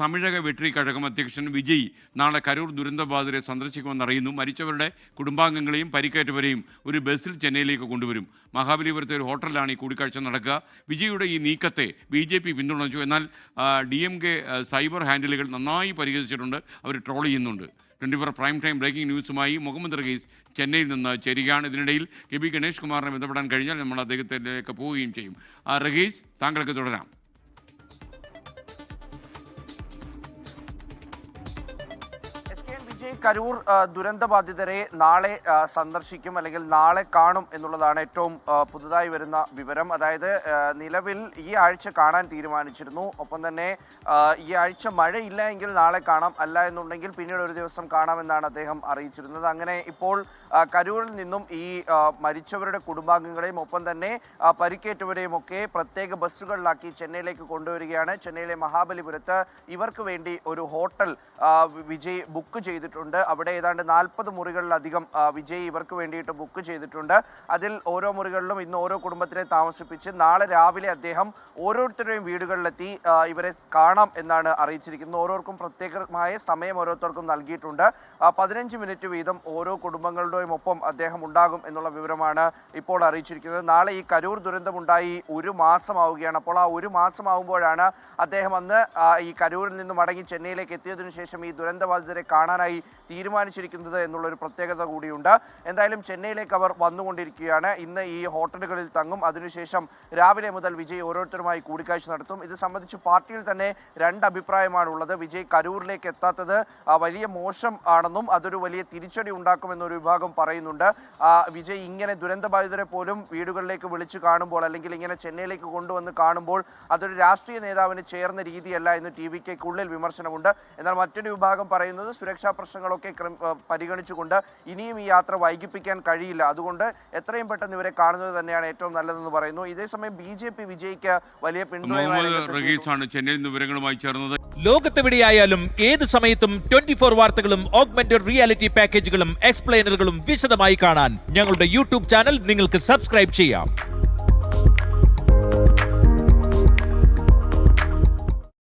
തമിഴക വെട്രി കഴകം അധ്യക്ഷൻ വിജയ് നാളെ കരൂർ ദുരന്തബാധിതരെ സന്ദർശിക്കുമെന്ന് അറിയുന്നു. മരിച്ചവരുടെ കുടുംബാംഗങ്ങളെയും പരിക്കേറ്റവരെയും ഒരു ബസ്സിൽ ചെന്നൈയിലേക്ക് കൊണ്ടുവരും. മഹാബലിപുരത്തെ ഒരു ഹോട്ടലിലാണ് ഈ കൂടിക്കാഴ്ച നടക്കുക. വിജയുടെ ഈ നീക്കത്തെ BJP പിന്തുണച്ചു. എന്നാൽ DMK സൈബർ ഹാൻഡിലുകൾ നന്നായി പരിഹസിച്ചിട്ടുണ്ട്, അവർ ട്രോൾ ചെയ്യുന്നുണ്ട്. 24 പ്രൈം ടൈം ബ്രേക്കിംഗ് ന്യൂസുമായി മുഹമ്മദ് റഹീസ് ചെന്നൈയിൽ നിന്ന് ചേരുകയാണ്. ഇതിനിടയിൽ KB ഗണേഷ് കുമാറിനെ ബന്ധപ്പെടാൻ കഴിഞ്ഞാൽ നമ്മൾ അദ്ദേഹത്തിലേക്ക് പോവുകയും ചെയ്യും. റഹീസ്, താങ്കൾക്ക് തുടരാം. കരൂർ ദുരന്തബാധിതരെ നാളെ സന്ദർശിക്കും, അല്ലെങ്കിൽ നാളെ കാണും എന്നുള്ളതാണ് ഏറ്റവും പുതുതായി വരുന്ന വിവരം. അതായത് നിലവിൽ ഈ ആഴ്ച കാണാൻ തീരുമാനിച്ചിരുന്നു. ഒപ്പം തന്നെ ഈ ആഴ്ച മഴയില്ല എങ്കിൽ നാളെ കാണാം, അല്ല എന്നുണ്ടെങ്കിൽ പിന്നീട് ഒരു ദിവസം കാണാമെന്നാണ് അദ്ദേഹം അറിയിച്ചിരുന്നത്. അങ്ങനെ ഇപ്പോൾ കരൂരിൽ നിന്നും ഈ മരിച്ചവരുടെ കുടുംബാംഗങ്ങളെയും ഒപ്പം തന്നെ പരിക്കേറ്റവരെയും ഒക്കെ പ്രത്യേക ബസ്സുകളിലാക്കി ചെന്നൈയിലേക്ക് കൊണ്ടുവരികയാണ്. ചെന്നൈയിലെ മഹാബലിപുരത്ത് ഇവർക്ക് വേണ്ടി ഒരു ഹോട്ടൽ വിജയ് ബുക്ക് ചെയ്തിട്ടുണ്ട്. അവിടെ ഏതാണ്ട് 40 മുറികളിലധികം വിജയ് ഇവർക്ക് വേണ്ടിയിട്ട് ബുക്ക് ചെയ്തിട്ടുണ്ട്. അതിൽ ഓരോ മുറികളിലും ഇന്ന് ഓരോ കുടുംബത്തിനെ താമസിപ്പിച്ച് നാളെ രാവിലെ അദ്ദേഹം ഓരോരുത്തരുടെയും വീടുകളിലെത്തി ഇവരെ കാണാം എന്നാണ് അറിയിച്ചിരിക്കുന്നത്. ഓരോർക്കും പ്രത്യേകമായ സമയം ഓരോരുത്തർക്കും നൽകിയിട്ടുണ്ട്. 15 മിനിറ്റ് വീതം ഓരോ കുടുംബങ്ങളുടെയും ഒപ്പം അദ്ദേഹം ഉണ്ടാകും എന്നുള്ള വിവരമാണ് ഇപ്പോൾ അറിയിച്ചിരിക്കുന്നത്. നാളെ ഈ കരൂർ ദുരന്തമുണ്ടായി 1 മാസമാവുകയാണ്. അപ്പോൾ ആ 1 മാസമാവുമ്പോഴാണ് അദ്ദേഹം അന്ന് ഈ കരൂരിൽ നിന്ന് മടങ്ങി ചെന്നൈയിലേക്ക് എത്തിയതിനു ശേഷം ഈ ദുരന്തബാധിതരെ കാണാനായി തീരുമാനിച്ചിരിക്കുന്നത് എന്നുള്ളൊരു പ്രത്യേകത കൂടിയുണ്ട്. എന്തായാലും ചെന്നൈയിലേക്ക് അവർ വന്നുകൊണ്ടിരിക്കുകയാണ്. ഇന്ന് ഈ ഹോട്ടലുകളിൽ തങ്ങും. അതിനുശേഷം രാവിലെ മുതൽ വിജയ് ഓരോരുത്തരുമായി കൂടിക്കാഴ്ച നടത്തും. ഇത് സംബന്ധിച്ച് പാർട്ടിയിൽ തന്നെ 2 അഭിപ്രായമാണുള്ളത്. വിജയ് കരൂരിലേക്ക് എത്താത്തത് വലിയ മോശം ആണെന്നും അതൊരു വലിയ തിരിച്ചടി ഉണ്ടാക്കുമെന്നൊരു വിഭാഗം പറയുന്നുണ്ട്. വിജയ് ഇങ്ങനെ ദുരന്തബാധിതരെ പോലും വീടുകളിലേക്ക് വിളിച്ചു കാണുമ്പോൾ, അല്ലെങ്കിൽ ഇങ്ങനെ ചെന്നൈയിലേക്ക് കൊണ്ടുവന്ന് കാണുമ്പോൾ അതൊരു രാഷ്ട്രീയ നേതാവിന് ചേർന്ന രീതിയല്ല എന്ന് TVK'ക്കുള്ളിൽ വിമർശനമുണ്ട്. എന്നാൽ മറ്റൊരു വിഭാഗം പറയുന്നത് സുരക്ഷാ പ്രശ്നങ്ങളൊക്കെ പരിഗണിച്ചുകൊണ്ട് ഇനിയും ഈ യാത്ര വൈകിപ്പിക്കാൻ കഴിയില്ല, അതുകൊണ്ട് എത്രയും പെട്ടെന്ന് ഇവരെ കാണുന്നത് തന്നെയാണ് ഏറ്റവും നല്ലതെന്ന് പറയുന്നു. ഇതേസമയം BJP വിജയിക്ക് വലിയ പിന്തുണയാണ് ചെന്നൈയിൽ നിന്ന് വിവരങ്ങളുമായി ചേർന്നത്. ലോകത്തെവിടെയായാലും ഏത് സമയത്തും 24 വാർത്തകളും ഓഗ്മെന്റഡ് റിയാലിറ്റി പാക്കേജുകളും എക്സ്പ്ലെയിനറുകളും വിശദമായി കാണാൻ ഞങ്ങളുടെ YouTube ചാനൽ നിങ്ങൾക്ക് സബ്സ്ക്രൈബ് ചെയ്യാം.